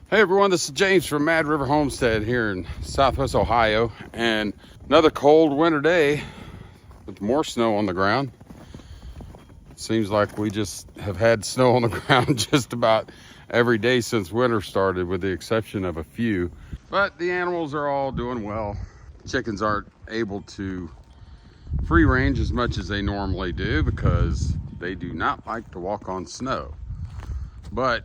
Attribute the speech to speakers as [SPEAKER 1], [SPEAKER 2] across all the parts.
[SPEAKER 1] Hey everyone, this is James from Mad River Homestead here in Southwest Ohio, and another cold winter day with more snow on the ground. It seems like we just have had snow on the ground just about every day since winter started, with the exception of a few. But the animals are all doing well. Chickens aren't able to free range as much as they normally do because they do not like to walk on snow. But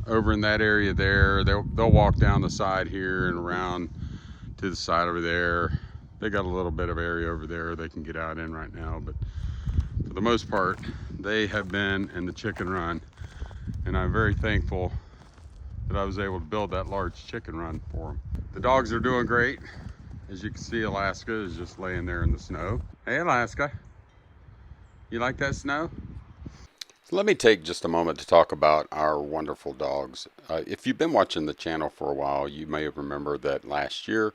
[SPEAKER 1] over in that area there, they'll walk down the side here and around to the side over there. They got a little bit of area over there they can get out in right now, but for the most part, they have been in the chicken run, and I'm very thankful that I was able to build that large chicken run for them. The dogs are doing great. As you can see, Alaska is just laying there in the snow. Hey, Alaska, you like that snow? Let me take just a moment to talk about our wonderful dogs. If you've been watching the channel for a while, you may have remembered that last year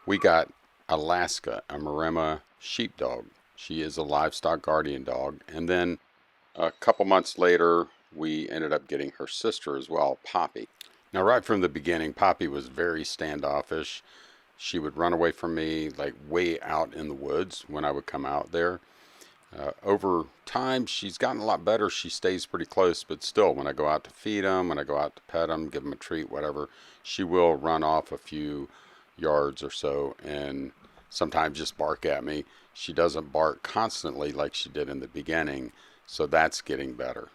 [SPEAKER 1] we got Alaska, a Maremma sheepdog. She is a livestock guardian dog. And then a couple months later, we ended up getting her sister as well, Poppy. Now, right from the beginning, Poppy was very standoffish. She would run away from me, like way out in the woods when I would come out there. Over time, she's gotten a lot better. She stays pretty close, but still, when I go out to feed them, when I go out to pet them, give them a treat, whatever, she will run off a few yards or so and sometimes just bark at me. She doesn't bark constantly like she did in the beginning, so that's getting better.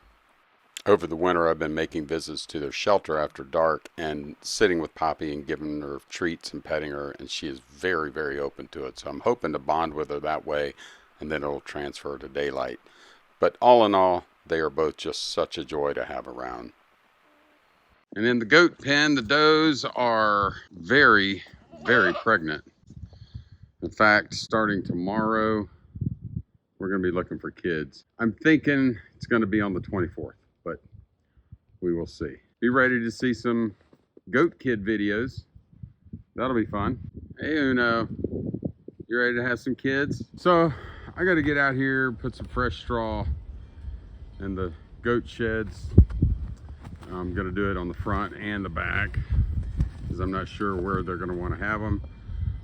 [SPEAKER 1] Over the winter, I've been making visits to their shelter after dark and sitting with Poppy and giving her treats and petting her, and she is very, very open to it. So I'm hoping to bond with her that way, and then it'll transfer to daylight. But all in all, they are both just such a joy to have around. And in the goat pen, the does are very, very pregnant. In fact, starting tomorrow, we're going to be looking for kids. I'm thinking it's going to be on the 24th, but we will see. Be ready to see some goat kid videos. That'll be fun. Hey, Uno, you ready to have some kids? So I got to get out here, put some fresh straw in the goat sheds. I'm going to do it on the front and the back because I'm not sure where they're going to want to have them.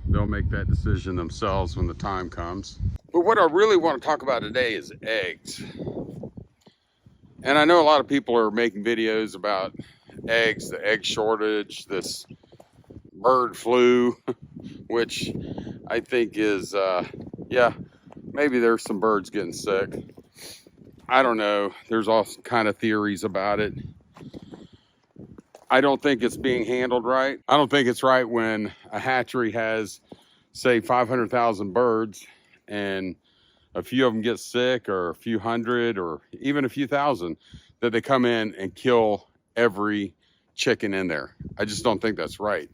[SPEAKER 1] They'll make that decision themselves when the time comes. But what I really want to talk about today is eggs. And I know a lot of people are making videos about eggs, the egg shortage, this bird flu, which I think is, yeah, maybe there's some birds getting sick. I don't know. There's all kind of theories about it. I don't think it's being handled right. I don't think it's right when a hatchery has, say, 500,000 birds and a few of them get sick, or a few hundred, or even a few thousand, that they come in and kill every chicken in there. I just don't think that's right.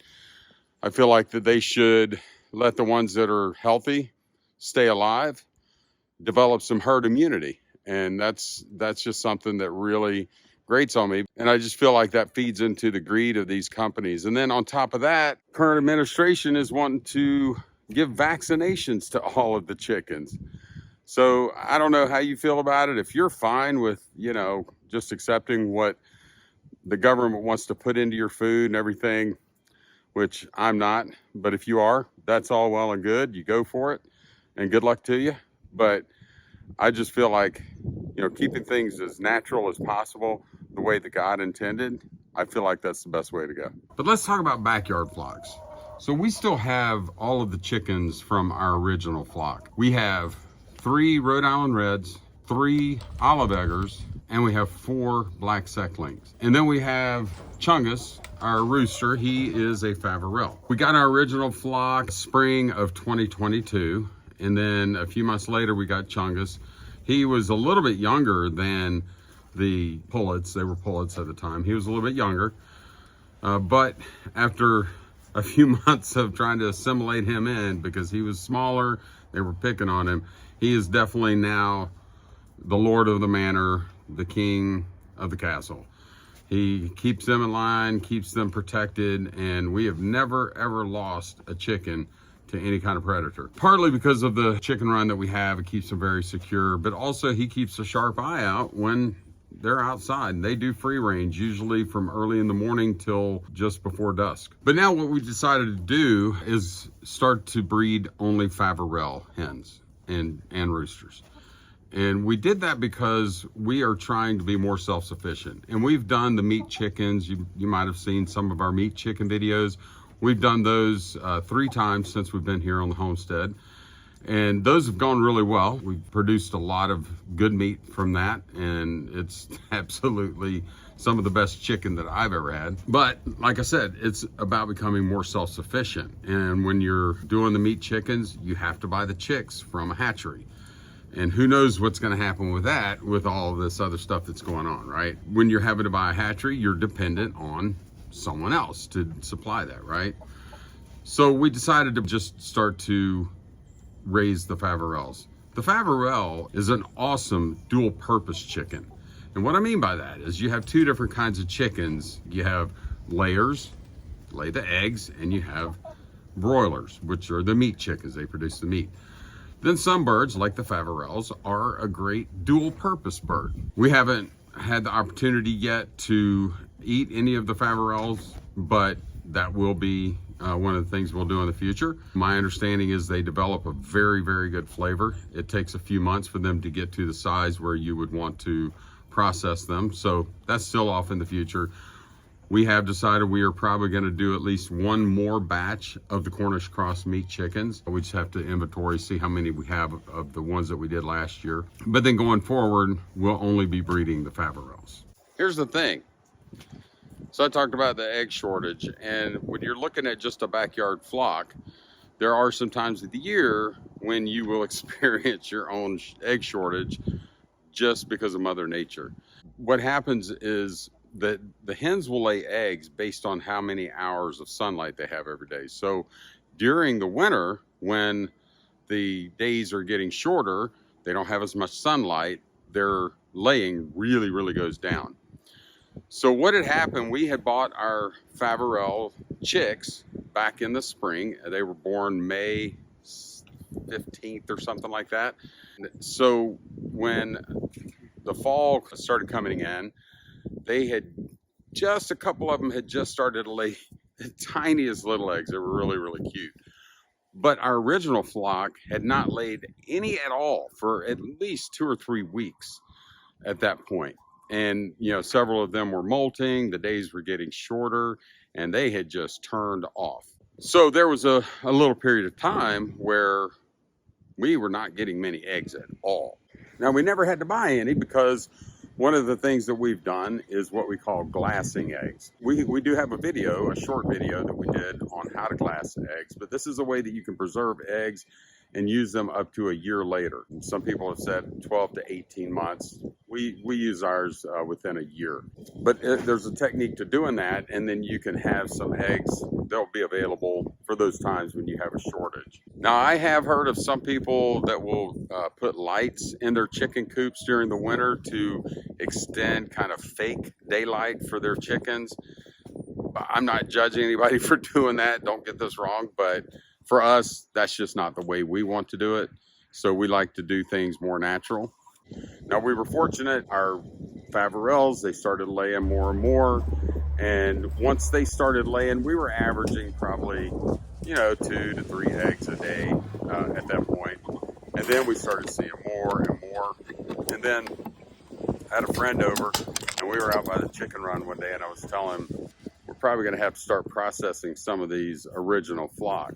[SPEAKER 1] I feel like that they should let the ones that are healthy stay alive, develop some herd immunity. And that's just something that really grates on me. And I just feel like that feeds into the greed of these companies. And then on top of that, current administration is wanting to give vaccinations to all of the chickens. So I don't know how you feel about it. If you're fine with, just accepting what the government wants to put into your food and everything, which I'm not, but if you are, that's all well and good. You go for it and good luck to you. But I just feel like, keeping things as natural as possible, the way that God intended, I feel like that's the best way to go. But let's talk about backyard flocks. So we still have all of the chickens from our original flock. We have 3 Rhode Island Reds, 3 Olive Eggers, and we have 4 Black Secklings. And then we have Chungus, our rooster. He is a Faverell. We got our original flock spring of 2022. And then a few months later, we got Chungus. He was a little bit younger than the pullets. They were pullets at the time. He was a little bit younger. But after a few months of trying to assimilate him in, because he was smaller, they were picking on him, he is definitely now the lord of the manor, the king of the castle. He keeps them in line, keeps them protected, and we have never, ever lost a chicken to any kind of predator. Partly because of the chicken run that we have, it keeps them very secure, but also he keeps a sharp eye out when they're outside and they do free range, usually from early in the morning till just before dusk. But now what we decided to do is start to breed only Faverel hens and roosters. And we did that because we are trying to be more self-sufficient. And we've done the meat chickens. You might have seen some of our meat chicken videos. We've done those 3 times since we've been here on the homestead. And those have gone really well. We've produced a lot of good meat from that. And it's absolutely some of the best chicken that I've ever had. But like I said, it's about becoming more self-sufficient. And when you're doing the meat chickens, you have to buy the chicks from a hatchery. And who knows what's going to happen with that, with all of this other stuff that's going on, right? When you're having to buy a hatchery, you're dependent on someone else to supply that, right? So we decided to just start to raise the Faverels. The Faverel is an awesome dual purpose chicken. And what I mean by that is you have 2 different kinds of chickens. You have layers, lay the eggs, and you have broilers, which are the meat chickens. They produce the meat. Then some birds, like the Faverels, are a great dual purpose bird. We haven't had the opportunity yet to eat any of the Faverels, but that will be one of the things we'll do in the future. My understanding is they develop a very, very good flavor. It takes a few months for them to get to the size where you would want to process them. So that's still off in the future. We have decided we are probably going to do at least 1 more batch of the Cornish cross meat chickens. We just have to inventory, see how many we have of the ones that we did last year. But then going forward, we'll only be breeding the Faverels. Here's the thing. So I talked about the egg shortage, and when you're looking at just a backyard flock, there are some times of the year when you will experience your own egg shortage just because of Mother Nature. What happens is that the hens will lay eggs based on how many hours of sunlight they have every day. So during the winter, when the days are getting shorter, they don't have as much sunlight, their laying really, really goes down. So what had happened, we had bought our Faverel chicks back in the spring. They were born May 15th or something like that. So when the fall started coming in, they had just, a couple of them had just started to lay the tiniest little eggs. They were really, really cute. But our original flock had not laid any at all for at least 2 or 3 weeks at that point. And, you know, several of them were molting, the days were getting shorter, and they had just turned off. So there was a little period of time where we were not getting many eggs at all. Now, we never had to buy any because one of the things that we've done is what we call glassing eggs. We do have a video, a short video that we did on how to glass eggs, but this is a way that you can preserve eggs and use them up to a year later. Some people have said 12 to 18 months. We use ours within a year. But there's a technique to doing that, and then you can have some eggs. They'll be available for those times when you have a shortage. Now, I have heard of some people that will put lights in their chicken coops during the winter to extend kind of fake daylight for their chickens. I'm not judging anybody for doing that. Don't get this wrong, but for us, that's just not the way we want to do it. So we like to do things more natural. Now, we were fortunate, our Faverels, they started laying more and more. And once they started laying, we were averaging probably, you know, 2 to 3 eggs a day at that point. And then we started seeing more and more. And then I had a friend over, and we were out by the chicken run one day, and I was telling him, we're probably going to have to start processing some of these original flock.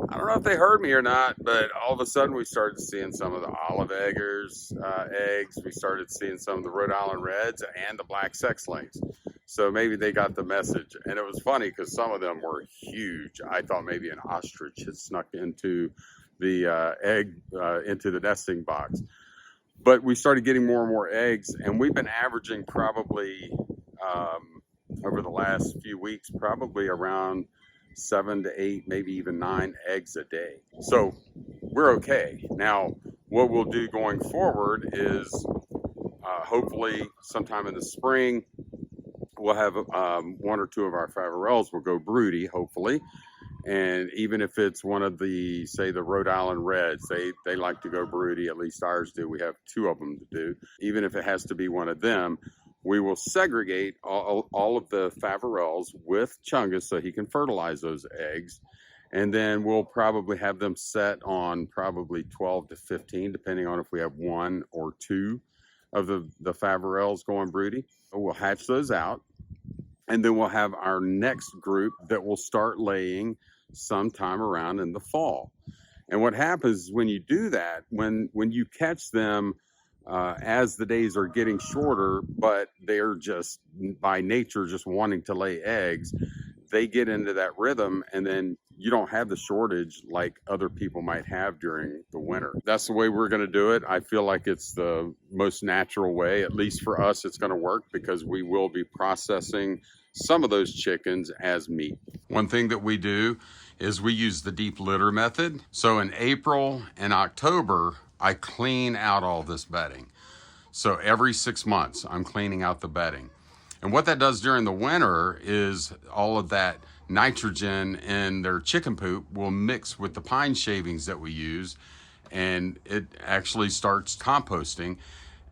[SPEAKER 1] I don't know if they heard me or not, but all of a sudden we started seeing some of the Olive Eggers eggs. We started seeing some of the Rhode Island Reds and the Black Sex Links. So maybe they got the message. And it was funny because some of them were huge. I thought maybe an ostrich had snuck into the egg, into the nesting box. But we started getting more and more eggs, and we've been averaging probably over the last few weeks, probably around 7 to 8, maybe even 9 eggs a day. So we're okay. Now, what we'll do going forward is hopefully sometime in the spring, we'll have 1 or 2 of our Faverels will go broody, hopefully. And even if it's one of the, say, the Rhode Island Reds, they like to go broody, at least ours do. We have two of them to do. Even if it has to be one of them, we will segregate all of the Faverolles with Chungus so he can fertilize those eggs. And then we'll probably have them set on probably 12 to 15, depending on if we have one or two of the Faverolles going broody. We'll hatch those out. And then we'll have our next group that will start laying sometime around in the fall. And what happens when you do that, when you catch them as the days are getting shorter, but they're just by nature just wanting to lay eggs, they get into that rhythm, and then you don't have the shortage like other people might have during the winter. That's the way we're going to do it. I feel like it's the most natural way. At least for us, it's going to work because we will be processing some of those chickens as meat. One thing that we do is we use the deep litter method. So in April and October, I clean out all this bedding. So every 6 months, I'm cleaning out the bedding. And what that does during the winter is all of that nitrogen in their chicken poop will mix with the pine shavings that we use, and it actually starts composting,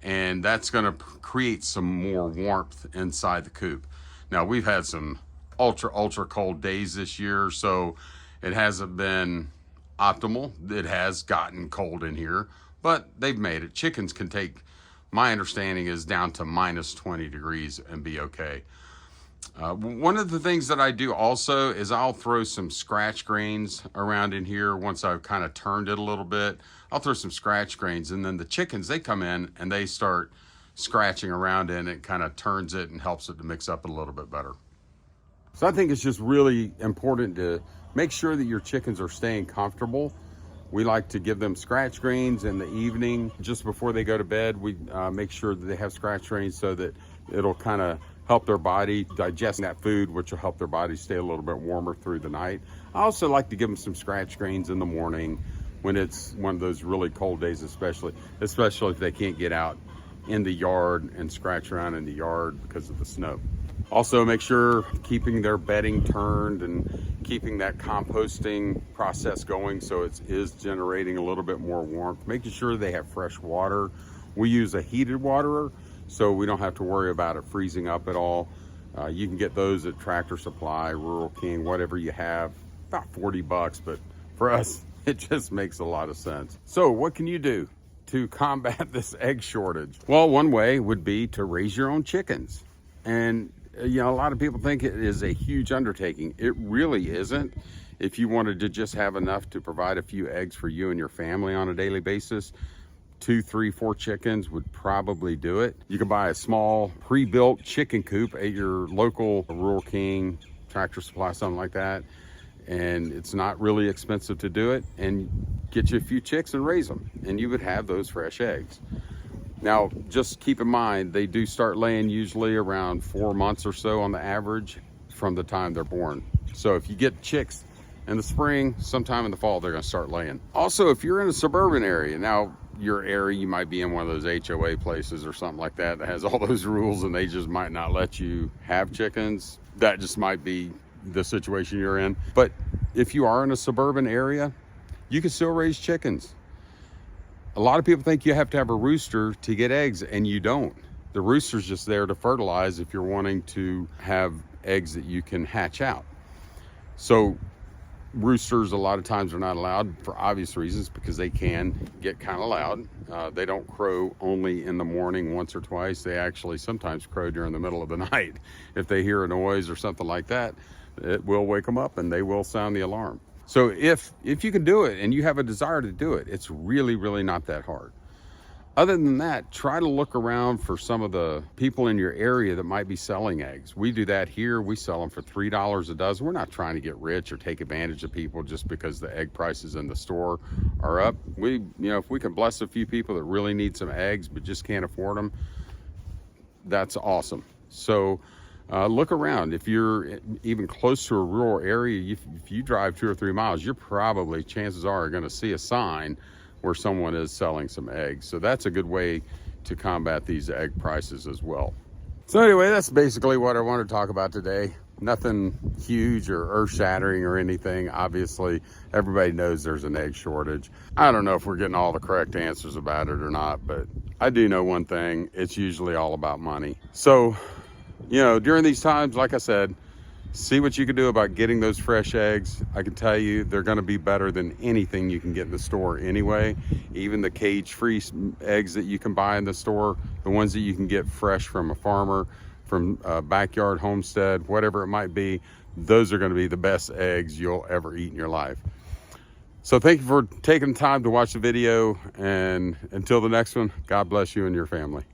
[SPEAKER 1] and that's going to create some more warmth inside the coop. Now, we've had some ultra cold days this year, so it hasn't been optimal. It has gotten cold in here, but they've made it. Chickens can take, my understanding is, down to minus 20 degrees and be okay. One of the things that I do also is I'll throw some scratch grains around in here. Once I've kind of turned it a little bit, I'll throw some scratch grains, and then the chickens, they come in and they start scratching around in it, kind of turns it and helps it to mix up a little bit better. So I think it's just really important to make sure that your chickens are staying comfortable. We like to give them scratch grains in the evening just before they go to bed. We make sure that they have scratch grains so that it'll kind of help their body digest that food, which will help their body stay a little bit warmer through the night. I also like to give them some scratch grains in the morning when it's one of those really cold days, especially if they can't get out in the yard and scratch around in the yard because of the snow. Also, make sure keeping their bedding turned and keeping that composting process going so it is generating a little bit more warmth. Making sure they have fresh water. We use a heated waterer, so we don't have to worry about it freezing up at all. You can get those at Tractor Supply, Rural King, whatever you have, about $40, but for us, it just makes a lot of sense. So what can you do to combat this egg shortage? Well, one way would be to raise your own chickens. And you know, a lot of people think it is a huge undertaking. It really isn't. If you wanted to just have enough to provide a few eggs for you and your family on a daily basis, 2, 3, 4 chickens would probably do it. You can buy a small pre-built chicken coop at your local Rural King, Tractor Supply, something like that. And it's not really expensive to do it, and get you a few chicks and raise them, and you would have those fresh eggs. Now, just keep in mind, they do start laying usually around 4 months or so on the average from the time they're born. So if you get chicks in the spring, sometime in the fall, they're gonna start laying. Also, if you're in a suburban area, now your area, you might be in one of those HOA places or something like that that has all those rules and they just might not let you have chickens. That just might be the situation you're in. But if you are in a suburban area, you can still raise chickens. A lot of people think you have to have a rooster to get eggs, and you don't. The rooster's just there to fertilize if you're wanting to have eggs that you can hatch out. So roosters a lot of times are not allowed for obvious reasons, because they can get kind of loud. They don't crow only in the morning once or twice. They actually sometimes crow during the middle of the night. If they hear a noise or something like that, it will wake them up and they will sound the alarm. So if you can do it and you have a desire to do it, it's really not that hard. Other than that, try to look around for some of the people in your area that might be selling eggs. We do that here. We sell them for $3 a dozen. We're not trying to get rich or take advantage of people just because the egg prices in the store are up. If we can bless a few people that really need some eggs but just can't afford them, that's awesome. So look around. If you're even close to a rural area, if you drive 2 or 3 miles, you're probably, chances are, going to see a sign where someone is selling some eggs. So that's a good way to combat these egg prices as well. So anyway, that's basically what I want to talk about today. nothing huge or earth-shattering or anything. Obviously, everybody knows there's an egg shortage. I don't know if we're getting all the correct answers about it or not, but I do know one thing: it's usually all about money. So, you know, during these times, like I said, see what you can do about getting those fresh eggs. I can tell you they're going to be better than anything you can get in the store anyway. Even the cage-free eggs that you can buy in the store, the ones that you can get fresh from a farmer, from a backyard homestead, whatever it might be, those are going to be the best eggs you'll ever eat in your life. So thank you for taking the time to watch the video, and until the next one, God bless you and your family.